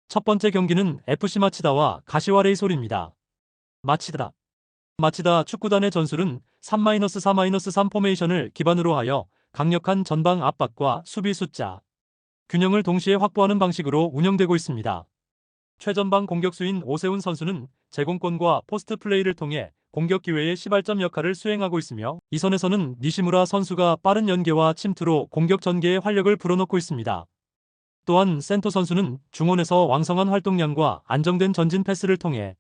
첫 번째 경기는 FC 마치다와 가시와 레이솔입니다. 마치다. 축구단의 전술은 3-4-3 포메이션을 기반으로 하여 강력한 전방 압박과 수비 숫자, 균형을 동시에 확보하는 방식으로 운영되고 있습니다. 최전방 공격수인 오세훈 선수는 제공권과 포스트 플레이를 통해 공격 기회의 시발점 역할을 수행하고 있으며, 이 선에서는 니시무라 선수가 빠른 연계와 침투로 공격 전개에 활력을 불어넣고 있습니다. 또한 센토 선수는 중원에서 왕성한 활동량과 안정된 전진 패스를 통해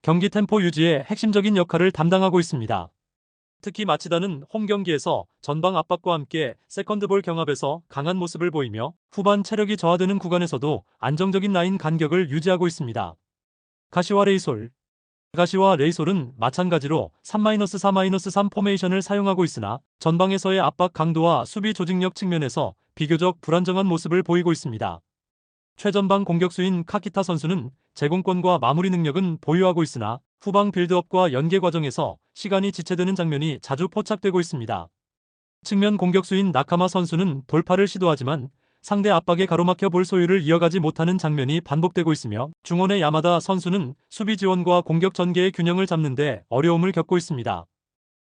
경기 템포 유지에 핵심적인 역할을 담당하고 있습니다. 특히 마치다는 홈 경기에서 전방 압박과 함께 세컨드볼 경합에서 강한 모습을 보이며, 후반 체력이 저하되는 구간에서도 안정적인 라인 간격을 유지하고 있습니다. 가시와 레이솔은 마찬가지로 3-4-3 포메이션을 사용하고 있으나 전방에서의 압박 강도와 수비 조직력 측면에서 비교적 불안정한 모습을 보이고 있습니다. 최전방 공격수인 카키타 선수는 제공권과 마무리 능력은 보유하고 있으나 후방 빌드업과 연계 과정에서 시간이 지체되는 장면이 자주 포착되고 있습니다. 측면 공격수인 나카마 선수는 돌파를 시도하지만 상대 압박에 가로막혀 볼 소유를 이어가지 못하는 장면이 반복되고 있으며, 중원의 야마다 선수는 수비 지원과 공격 전개의 균형을 잡는 데 어려움을 겪고 있습니다.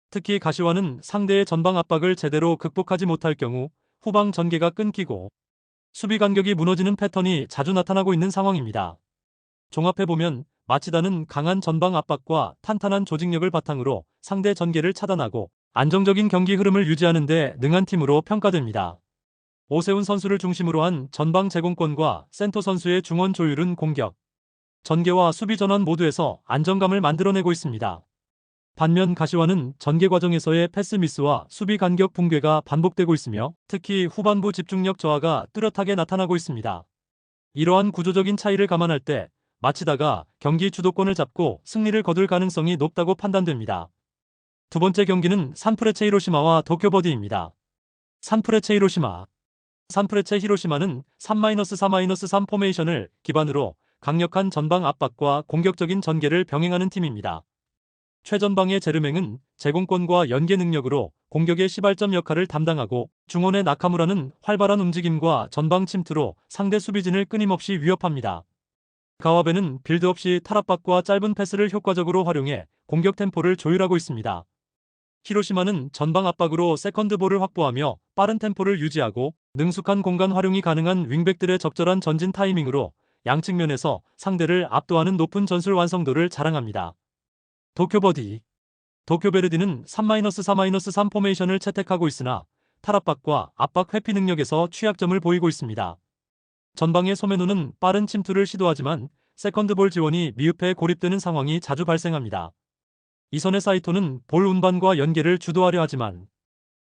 특히 가시와는 상대의 전방 압박을 제대로 극복하지 못할 경우 후방 전개가 끊기고 수비 간격이 무너지는 패턴이 자주 나타나고 있는 상황입니다. 종합해보면 마치다는 강한 전방 압박과 탄탄한 조직력을 바탕으로 상대 전개를 차단하고 안정적인 경기 흐름을 유지하는 데 능한 팀으로 평가됩니다. 오세훈 선수를 중심으로 한 전방 제공권과 센토 선수의 중원 조율은 공격, 전개와 수비 전환 모두에서 안정감을 만들어내고 있습니다. 반면 가시와는 전개 과정에서의 패스 미스와 수비 간격 붕괴가 반복되고 있으며, 특히 후반부 집중력 저하가 뚜렷하게 나타나고 있습니다. 이러한 구조적인 차이를 감안할 때 마치다가 경기 주도권을 잡고 승리를 거둘 가능성이 높다고 판단됩니다. 두 번째 경기는 산프레체 히로시마와 도쿄버디입니다. 산프레체 히로시마는 3-4-3 포메이션을 기반으로 강력한 전방 압박과 공격적인 전개를 병행하는 팀입니다. 최전방의 제르맹은 제공권과 연계 능력으로 공격의 시발점 역할을 담당하고, 중원의 나카무라는 활발한 움직임과 전방 침투로 상대 수비진을 끊임없이 위협합니다. 가와베는 빌드업 시 탈압박과 짧은 패스를 효과적으로 활용해 공격 템포를 조율하고 있습니다. 히로시마는 전방 압박으로 세컨드볼을 확보하며 빠른 템포를 유지하고, 능숙한 공간 활용이 가능한 윙백들의 적절한 전진 타이밍으로 양측면에서 상대를 압도하는 높은 전술 완성도를 자랑합니다. 도쿄베르디는 3-4-3 포메이션을 채택하고 있으나 탈압박과 압박 회피 능력에서 취약점을 보이고 있습니다. 전방의 소메노는 빠른 침투를 시도하지만 세컨드볼 지원이 미흡해 고립되는 상황이 자주 발생합니다. 이선의 사이토는 볼 운반과 연계를 주도하려 하지만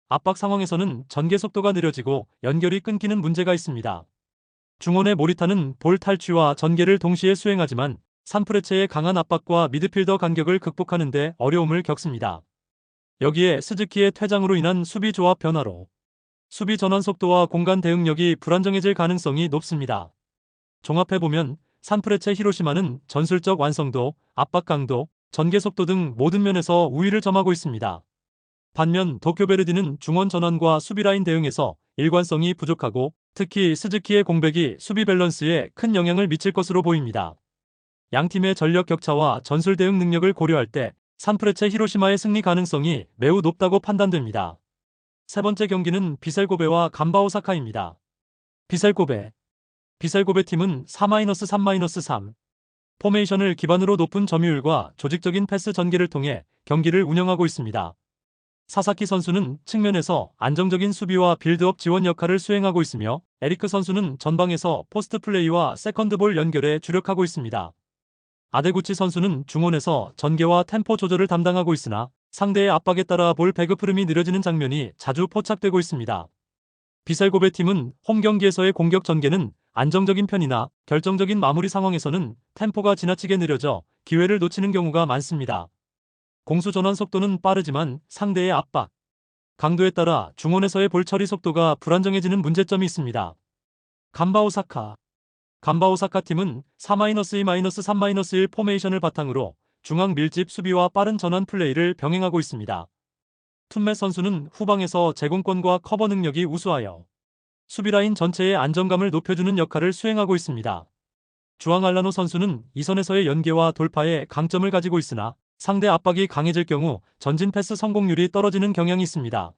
압박 상황에서는 전개 속도가 느려지고 연결이 끊기는 문제가 있습니다. 중원의 모리타는 볼 탈취와 전개를 동시에 수행하지만 산프레체의 강한 압박과 미드필더 간격을 극복하는 데 어려움을 겪습니다. 여기에 스즈키의 퇴장으로 인한 수비 조합 변화로 수비 전환 속도와 공간 대응력이 불안정해질 가능성이 높습니다. 종합해보면 산프레체 히로시마는 전술적 완성도, 압박 강도, 전개 속도 등 모든 면에서 우위를 점하고 있습니다. 반면 도쿄베르디는 중원 전환과 수비 라인 대응에서 일관성이 부족하고, 특히 스즈키의 공백이 수비 밸런스에 큰 영향을 미칠 것으로 보입니다. 양팀의 전력 격차와 전술 대응 능력을 고려할 때 산프레체 히로시마의 승리 가능성이 매우 높다고 판단됩니다. 세 번째 경기는 비셀고베와 간바 오사카입니다. 비셀고베 팀은 4-3-3 포메이션을 기반으로 높은 점유율과 조직적인 패스 전개를 통해 경기를 운영하고 있습니다. 사사키 선수는 측면에서 안정적인 수비와 빌드업 지원 역할을 수행하고 있으며, 에리크 선수는 전방에서 포스트 플레이와 세컨드볼 연결에 주력하고 있습니다. 아데구치 선수는 중원에서 전개와 템포 조절을 담당하고 있으나 상대의 압박에 따라 볼 배급 흐름이 느려지는 장면이 자주 포착되고 있습니다. 비셀고베 팀은 홈 경기에서의 공격 전개는 안정적인 편이나 결정적인 마무리 상황에서는 템포가 지나치게 느려져 기회를 놓치는 경우가 많습니다. 공수 전환 속도는 빠르지만 상대의 압박 강도에 따라 중원에서의 볼 처리 속도가 불안정해지는 문제점이 있습니다. 간바 오사카 팀은 4-2-3-1 포메이션을 바탕으로 중앙 밀집 수비와 빠른 전환 플레이를 병행하고 있습니다. 툰메 선수는 후방에서 제공권과 커버 능력이 우수하여 수비라인 전체의 안정감을 높여주는 역할을 수행하고 있습니다. 주앙 알라노 선수는 이선에서의 연계와 돌파에 강점을 가지고 있으나 상대 압박이 강해질 경우 전진 패스 성공률이 떨어지는 경향이 있습니다.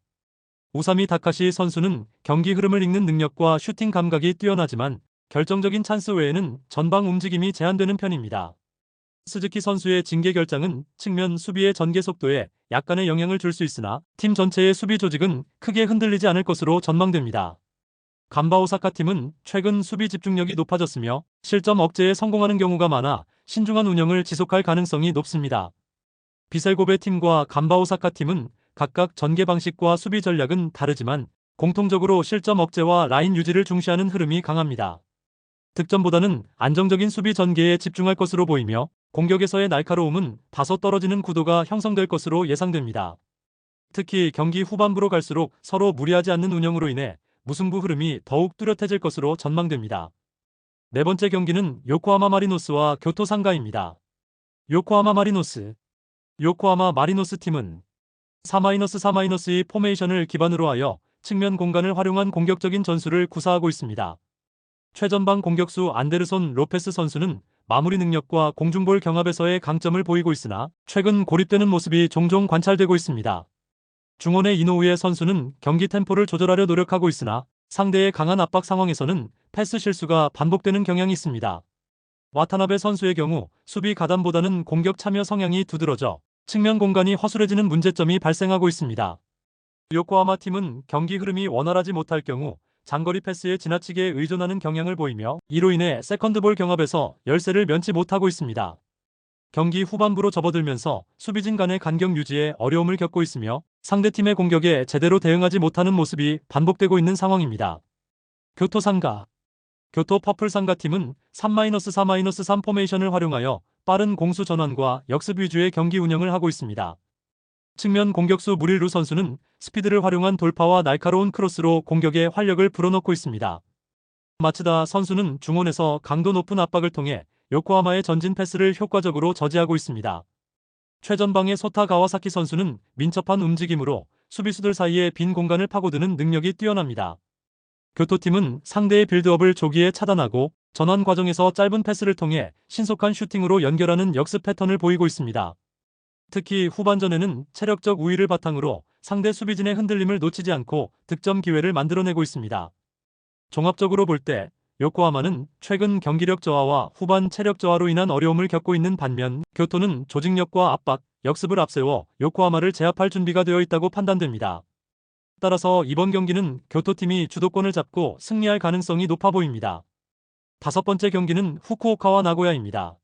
우사미 다카시 선수는 경기 흐름을 읽는 능력과 슈팅 감각이 뛰어나지만 결정적인 찬스 외에는 전방 움직임이 제한되는 편입니다. 스즈키 선수의 징계 결장은 측면 수비의 전개 속도에 약간의 영향을 줄 수 있으나 팀 전체의 수비 조직은 크게 흔들리지 않을 것으로 전망됩니다. 간바 오사카 팀은 최근 수비 집중력이 높아졌으며 실점 억제에 성공하는 경우가 많아 신중한 운영을 지속할 가능성이 높습니다. 비셀고베 팀과 간바 오사카 팀은 각각 전개 방식과 수비 전략은 다르지만 공통적으로 실점 억제와 라인 유지를 중시하는 흐름이 강합니다. 득점보다는 안정적인 수비 전개에 집중할 것으로 보이며 공격에서의 날카로움은 다소 떨어지는 구도가 형성될 것으로 예상됩니다. 특히 경기 후반부로 갈수록 서로 무리하지 않는 운영으로 인해 무승부 흐름이 더욱 뚜렷해질 것으로 전망됩니다. 네 번째 경기는 요코하마 마리노스와 교토 상가입니다. 요코하마 마리노스. 요코하마 마리노스 팀은 4-4-2 포메이션을 기반으로 하여 측면 공간을 활용한 공격적인 전술을 구사하고 있습니다. 최전방 공격수 안데르손 로페스 선수는 마무리 능력과 공중볼 경합에서의 강점을 보이고 있으나 최근 고립되는 모습이 종종 관찰되고 있습니다. 중원의 이노우에 선수는 경기 템포를 조절하려 노력하고 있으나 상대의 강한 압박 상황에서는 패스 실수가 반복되는 경향이 있습니다. 와타나베 선수의 경우 수비 가담보다는 공격 참여 성향이 두드러져 측면 공간이 허술해지는 문제점이 발생하고 있습니다. 요코하마 팀은 경기 흐름이 원활하지 못할 경우 장거리 패스에 지나치게 의존하는 경향을 보이며 이로 인해 세컨드볼 경합에서 열세를 면치 못하고 있습니다. 경기 후반부로 접어들면서 수비진 간의 간격 유지에 어려움을 겪고 있으며 상대팀의 공격에 제대로 대응하지 못하는 모습이 반복되고 있는 상황입니다. 교토 상가. 교토 퍼플 상가 팀은 3-4-3 포메이션을 활용하여 빠른 공수 전환과 역습 위주의 경기 운영을 하고 있습니다. 측면 공격수 무릴루 선수는 스피드를 활용한 돌파와 날카로운 크로스로 공격에 활력을 불어넣고 있습니다. 마츠다 선수는 중원에서 강도 높은 압박을 통해 요코하마의 전진 패스를 효과적으로 저지하고 있습니다. 최전방의 소타 가와사키 선수는 민첩한 움직임으로 수비수들 사이에 빈 공간을 파고드는 능력이 뛰어납니다. 교토팀은 상대의 빌드업을 조기에 차단하고 전환 과정에서 짧은 패스를 통해 신속한 슈팅으로 연결하는 역습 패턴을 보이고 있습니다. 특히 후반전에는 체력적 우위를 바탕으로 상대 수비진의 흔들림을 놓치지 않고 득점 기회를 만들어내고 있습니다. 종합적으로 볼 때 요코하마는 최근 경기력 저하와 후반 체력 저하로 인한 어려움을 겪고 있는 반면 교토는 조직력과 압박, 역습을 앞세워 요코하마를 제압할 준비가 되어 있다고 판단됩니다. 따라서 이번 경기는 교토팀이 주도권을 잡고 승리할 가능성이 높아 보입니다. 다섯 번째 경기는 후쿠오카와 나고야입니다.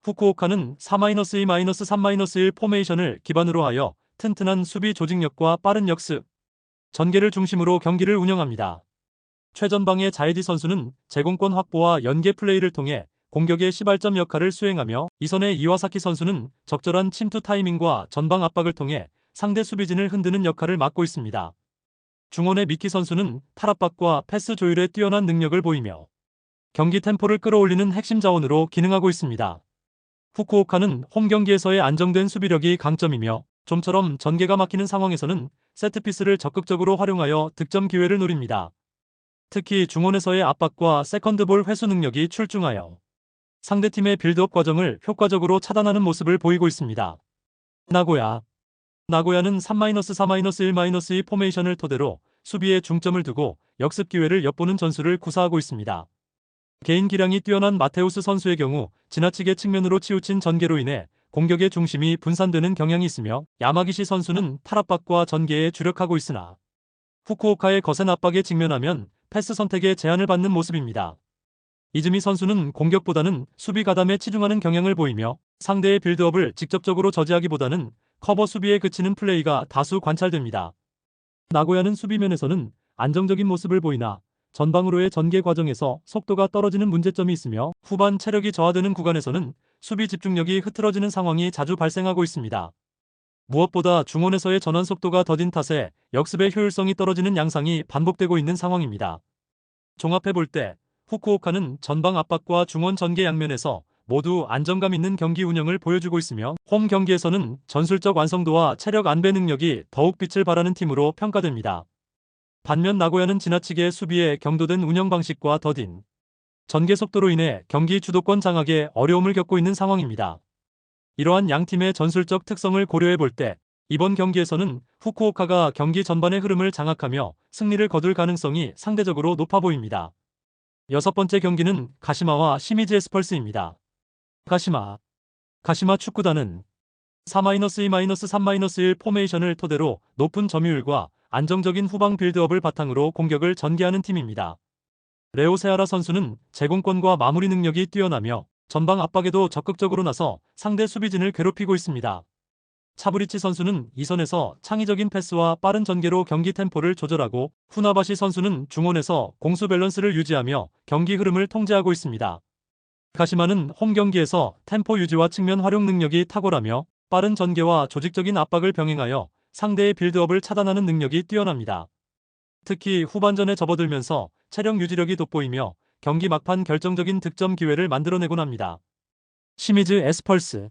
후쿠오카는 4-2-3-1 포메이션을 기반으로 하여 튼튼한 수비 조직력과 빠른 역습, 전개를 중심으로 경기를 운영합니다. 최전방의 자에디 선수는 제공권 확보와 연계 플레이를 통해 공격의 시발점 역할을 수행하며 이선의 이와사키 선수는 적절한 침투 타이밍과 전방 압박을 통해 상대 수비진을 흔드는 역할을 맡고 있습니다. 중원의 미키 선수는 탈압박과 패스 조율에 뛰어난 능력을 보이며 경기 템포를 끌어올리는 핵심 자원으로 기능하고 있습니다. 후쿠오카는 홈 경기에서의 안정된 수비력이 강점이며 좀처럼 전개가 막히는 상황에서는 세트피스를 적극적으로 활용하여 득점 기회를 노립니다. 특히 중원에서의 압박과 세컨드볼 회수 능력이 출중하여 상대팀의 빌드업 과정을 효과적으로 차단하는 모습을 보이고 있습니다. 나고야는 3-4-1-2 포메이션을 토대로 수비에 중점을 두고 역습 기회를 엿보는 전술을 구사하고 있습니다. 개인 기량이 뛰어난 마테우스 선수의 경우 지나치게 측면으로 치우친 전개로 인해 공격의 중심이 분산되는 경향이 있으며 야마기시 선수는 탈압박과 전개에 주력하고 있으나 후쿠오카의 거센 압박에 직면하면 패스 선택에 제한을 받는 모습입니다. 이즈미 선수는 공격보다는 수비 가담에 치중하는 경향을 보이며 상대의 빌드업을 직접적으로 저지하기보다는 커버 수비에 그치는 플레이가 다수 관찰됩니다. 나고야는 수비면에서는 안정적인 모습을 보이나 전방으로의 전개 과정에서 속도가 떨어지는 문제점이 있으며 후반 체력이 저하되는 구간에서는 수비 집중력이 흐트러지는 상황이 자주 발생하고 있습니다. 무엇보다 중원에서의 전환 속도가 더딘 탓에 역습의 효율성이 떨어지는 양상이 반복되고 있는 상황입니다. 종합해볼 때 후쿠오카는 전방 압박과 중원 전개 양면에서 모두 안정감 있는 경기 운영을 보여주고 있으며 홈 경기에서는 전술적 완성도와 체력 안배 능력이 더욱 빛을 발하는 팀으로 평가됩니다. 반면 나고야는 지나치게 수비에 경도된 운영 방식과 더딘 전개 속도로 인해 경기 주도권 장악에 어려움을 겪고 있는 상황입니다. 이러한 양팀의 전술적 특성을 고려해 볼 때 이번 경기에서는 후쿠오카가 경기 전반의 흐름을 장악하며 승리를 거둘 가능성이 상대적으로 높아 보입니다. 여섯 번째 경기는 가시마와 시미즈 에스펄스입니다. 가시마 축구단은 4-2-3-1 포메이션을 토대로 높은 점유율과 안정적인 후방 빌드업을 바탕으로 공격을 전개하는 팀입니다. 레오 세아라 선수는 제공권과 마무리 능력이 뛰어나며 전방 압박에도 적극적으로 나서 상대 수비진을 괴롭히고 있습니다. 차브리치 선수는 이선에서 창의적인 패스와 빠른 전개로 경기 템포를 조절하고 후나바시 선수는 중원에서 공수 밸런스를 유지하며 경기 흐름을 통제하고 있습니다. 가시마는 홈 경기에서 템포 유지와 측면 활용 능력이 탁월하며 빠른 전개와 조직적인 압박을 병행하여 상대의 빌드업을 차단하는 능력이 뛰어납니다. 특히 후반전에 접어들면서 체력 유지력이 돋보이며 경기 막판 결정적인 득점 기회를 만들어내곤 합니다. 시미즈 에스펄스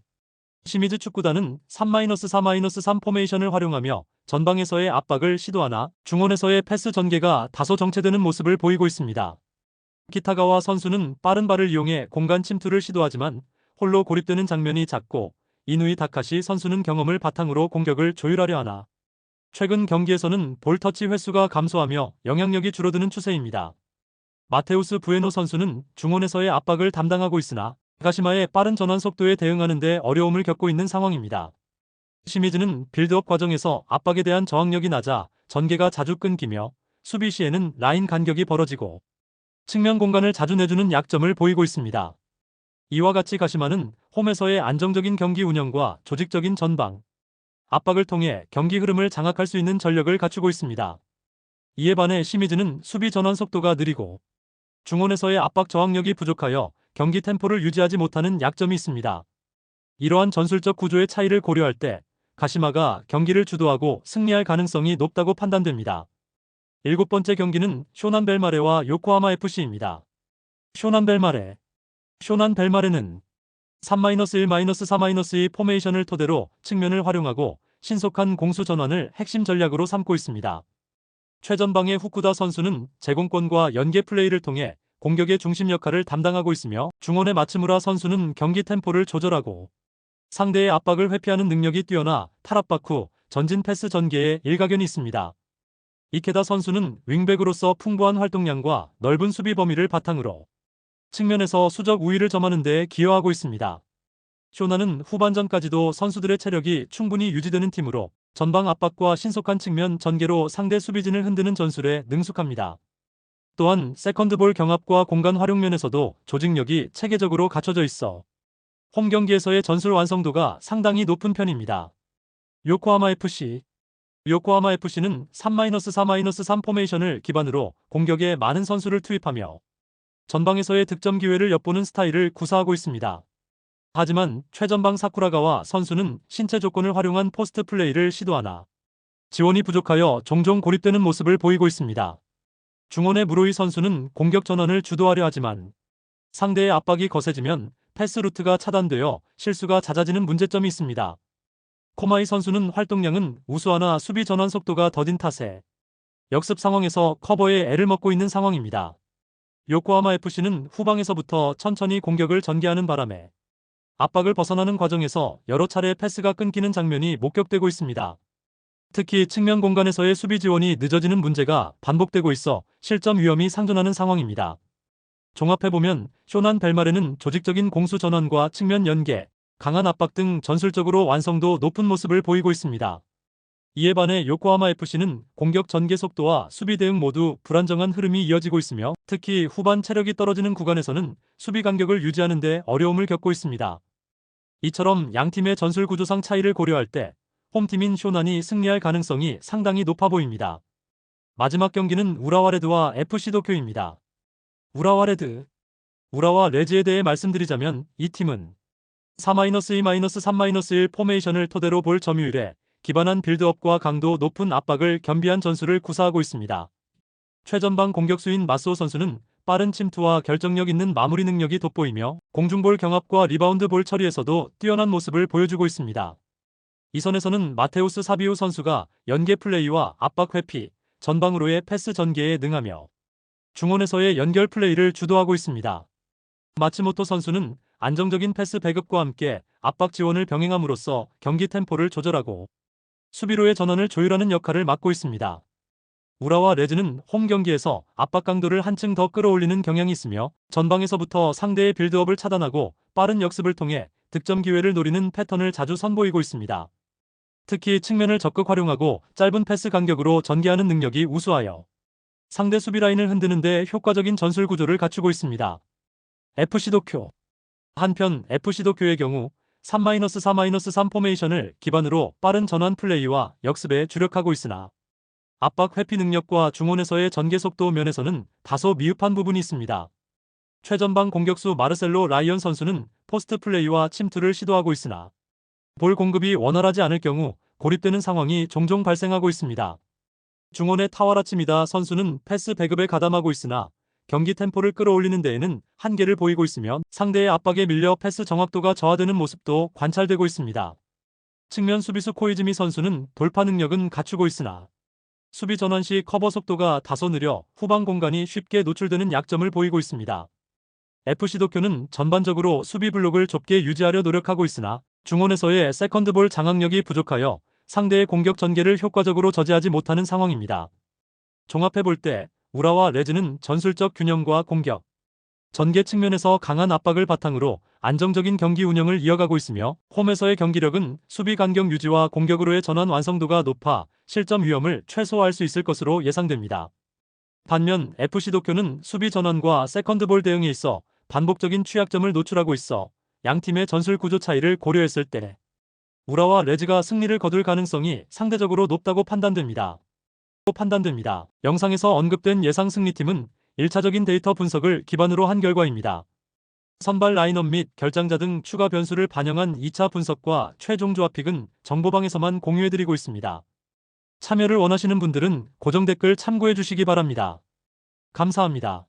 시미즈 축구단은 3-4-3 포메이션을 활용하며 전방에서의 압박을 시도하나 중원에서의 패스 전개가 다소 정체되는 모습을 보이고 있습니다. 키타가와 선수는 빠른 발을 이용해 공간 침투를 시도하지만 홀로 고립되는 장면이 잦고 이누이 다카시 선수는 경험을 바탕으로 공격을 조율하려 하나 최근 경기에서는 볼 터치 횟수가 감소하며 영향력이 줄어드는 추세입니다. 마테우스 부에노 선수는 중원에서의 압박을 담당하고 있으나 가시마의 빠른 전환 속도에 대응하는 데 어려움을 겪고 있는 상황입니다. 시미즈는 빌드업 과정에서 압박에 대한 저항력이 낮아 전개가 자주 끊기며 수비 시에는 라인 간격이 벌어지고 측면 공간을 자주 내주는 약점을 보이고 있습니다. 이와 같이 가시마는 홈에서의 안정적인 경기 운영과 조직적인 전방 압박을 통해 경기 흐름을 장악할 수 있는 전력을 갖추고 있습니다. 이에 반해 시미즈는 수비 전환 속도가 느리고 중원에서의 압박 저항력이 부족하여 경기 템포를 유지하지 못하는 약점이 있습니다. 이러한 전술적 구조의 차이를 고려할 때 가시마가 경기를 주도하고 승리할 가능성이 높다고 판단됩니다. 일곱 번째 경기는 쇼난 벨마레와 요코하마 FC입니다. 쇼난 벨마레는 3-1-4-2 포메이션을 토대로 측면을 활용하고 신속한 공수 전환을 핵심 전략으로 삼고 있습니다. 최전방의 후쿠다 선수는 제공권과 연계 플레이를 통해 공격의 중심 역할을 담당하고 있으며 중원의 마츠무라 선수는 경기 템포를 조절하고 상대의 압박을 회피하는 능력이 뛰어나 탈압박 후 전진 패스 전개에 일가견이 있습니다. 이케다 선수는 윙백으로서 풍부한 활동량과 넓은 수비 범위를 바탕으로 측면에서 수적 우위를 점하는 데 기여하고 있습니다. 쇼나는 후반전까지도 선수들의 체력이 충분히 유지되는 팀으로 전방 압박과 신속한 측면 전개로 상대 수비진을 흔드는 전술에 능숙합니다. 또한 세컨드볼 경합과 공간 활용 면에서도 조직력이 체계적으로 갖춰져 있어 홈 경기에서의 전술 완성도가 상당히 높은 편입니다. 요코하마 FC는 3-4-3 포메이션을 기반으로 공격에 많은 선수를 투입하며 전방에서의 득점 기회를 엿보는 스타일을 구사하고 있습니다. 하지만 최전방 사쿠라가와 선수는 신체 조건을 활용한 포스트 플레이를 시도하나 지원이 부족하여 종종 고립되는 모습을 보이고 있습니다. 중원의 무로이 선수는 공격 전환을 주도하려 하지만 상대의 압박이 거세지면 패스 루트가 차단되어 실수가 잦아지는 문제점이 있습니다. 코마이 선수는 활동량은 우수하나 수비 전환 속도가 더딘 탓에 역습 상황에서 커버에 애를 먹고 있는 상황입니다. 요코하마 FC는 후방에서부터 천천히 공격을 전개하는 바람에 압박을 벗어나는 과정에서 여러 차례 패스가 끊기는 장면이 목격되고 있습니다. 특히 측면 공간에서의 수비 지원이 늦어지는 문제가 반복되고 있어 실점 위험이 상존하는 상황입니다. 종합해보면 쇼난 벨마레는 조직적인 공수 전환과 측면 연계, 강한 압박 등 전술적으로 완성도 높은 모습을 보이고 있습니다. 이에 반해 요코하마 FC는 공격 전개 속도와 수비 대응 모두 불안정한 흐름이 이어지고 있으며 특히 후반 체력이 떨어지는 구간에서는 수비 간격을 유지하는 데 어려움을 겪고 있습니다. 이처럼 양팀의 전술 구조상 차이를 고려할 때 홈팀인 쇼난이 승리할 가능성이 상당히 높아 보입니다. 마지막 경기는 우라와 레드와 FC 도쿄입니다. 우라와 레즈에 대해 말씀드리자면 이 팀은 4-2-3-1 포메이션을 토대로 볼 점유율에 기반한 빌드업과 강도 높은 압박을 겸비한 전술을 구사하고 있습니다. 최전방 공격수인 마스오 선수는 빠른 침투와 결정력 있는 마무리 능력이 돋보이며 공중볼 경합과 리바운드 볼 처리에서도 뛰어난 모습을 보여주고 있습니다. 이선에서는 마테우스 사비우 선수가 연계 플레이와 압박 회피, 전방으로의 패스 전개에 능하며 중원에서의 연결 플레이를 주도하고 있습니다. 마츠모토 선수는 안정적인 패스 배급과 함께 압박 지원을 병행함으로써 경기 템포를 조절하고 수비로의 전환을 조율하는 역할을 맡고 있습니다. 우라와 레즈는 홈 경기에서 압박 강도를 한층 더 끌어올리는 경향이 있으며 전방에서부터 상대의 빌드업을 차단하고 빠른 역습을 통해 득점 기회를 노리는 패턴을 자주 선보이고 있습니다. 특히 측면을 적극 활용하고 짧은 패스 간격으로 전개하는 능력이 우수하여 상대 수비 라인을 흔드는 데 효과적인 전술 구조를 갖추고 있습니다. FC 도쿄. 한편 FC 도쿄의 경우 3-4-3 포메이션을 기반으로 빠른 전환 플레이와 역습에 주력하고 있으나 압박 회피 능력과 중원에서의 전개 속도 면에서는 다소 미흡한 부분이 있습니다. 최전방 공격수 마르셀로 라이언 선수는 포스트 플레이와 침투를 시도하고 있으나 볼 공급이 원활하지 않을 경우 고립되는 상황이 종종 발생하고 있습니다. 중원의 타와라치미다 선수는 패스 배급에 가담하고 있으나 경기 템포를 끌어올리는 데에는 한계를 보이고 있으며 상대의 압박에 밀려 패스 정확도가 저하되는 모습도 관찰되고 있습니다. 측면 수비수 코이즈미 선수는 돌파 능력은 갖추고 있으나 수비 전환 시 커버 속도가 다소 느려 후방 공간이 쉽게 노출되는 약점을 보이고 있습니다. FC 도쿄는 전반적으로 수비 블록을 좁게 유지하려 노력하고 있으나 중원에서의 세컨드볼 장악력이 부족하여 상대의 공격 전개를 효과적으로 저지하지 못하는 상황입니다. 종합해볼 때 우라와 레즈는 전술적 균형과 공격, 전개 측면에서 강한 압박을 바탕으로 안정적인 경기 운영을 이어가고 있으며 홈에서의 경기력은 수비 간격 유지와 공격으로의 전환 완성도가 높아 실점 위험을 최소화할 수 있을 것으로 예상됩니다. 반면 FC 도쿄는 수비 전환과 세컨드볼 대응에 있어 반복적인 취약점을 노출하고 있어 양팀의 전술 구조 차이를 고려했을 때 우라와 레즈가 승리를 거둘 가능성이 상대적으로 높다고 판단됩니다. 영상에서 언급된 예상 승리팀은 1차적인 데이터 분석을 기반으로 한 결과입니다. 선발 라인업 및 결장자 등 추가 변수를 반영한 2차 분석과 최종 조합픽은 정보방에서만 공유해드리고 있습니다. 참여를 원하시는 분들은 고정 댓글 참고해 주시기 바랍니다. 감사합니다.